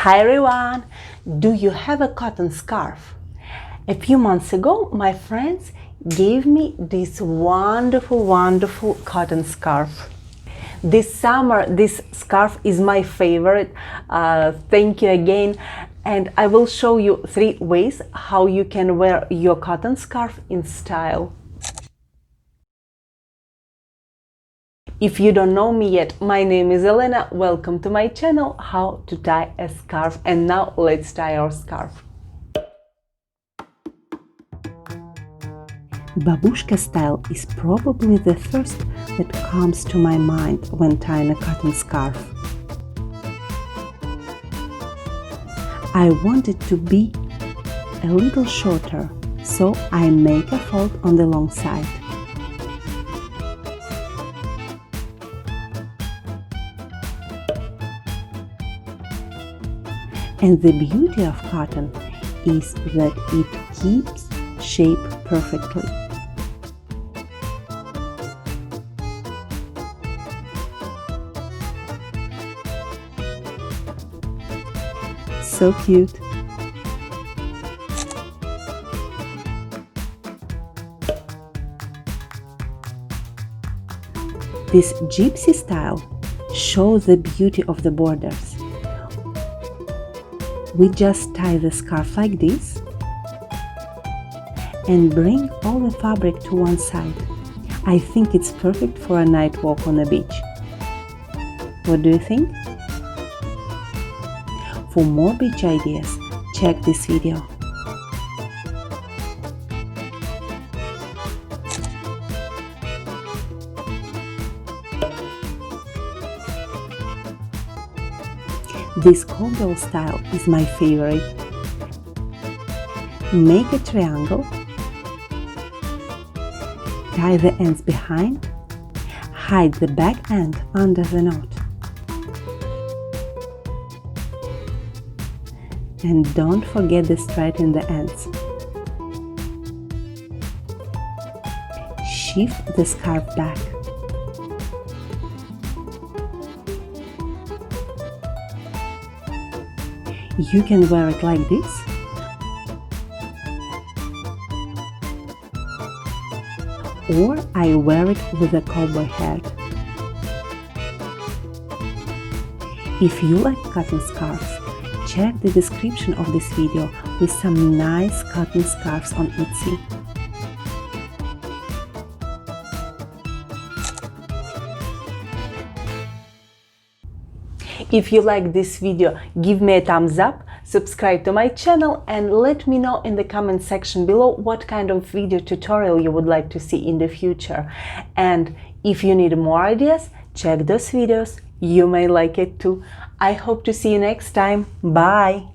Hi everyone! Do you have a cotton scarf? A few months ago, my friends gave me this wonderful cotton scarf. This summer, this scarf is my favorite. Thank you again. And I will show you 3 ways how you can wear your cotton scarf in style. If you don't know me yet, my name is Elena. Welcome to my channel, How to Tie a Scarf. And now let's tie our scarf. Babushka style is probably the first that comes to my mind when tying a cotton scarf. I want it to be a little shorter, so I make a fold on the long side. And the beauty of cotton is that it keeps shape perfectly. So cute! This gypsy style shows the beauty of the borders. We just tie the scarf like this and bring all the fabric to one side. I think it's perfect for a night walk on the beach. What do you think? For more beach ideas, check this video. This cowgirl style is my favorite. Make a triangle, tie the ends behind, hide the back end under the knot. And don't forget to straighten the ends. Shift the scarf back. You can wear it like this, or I wear it with a cowboy hat. If you like cotton scarves, check the description of this video with some nice cotton scarves on Etsy. If you like this video, give me a thumbs up, subscribe to my channel and let me know in the comment section below what kind of video tutorial you would like to see in the future. And if you need more ideas, check those videos, you may like it too. I hope to see you next time. Bye!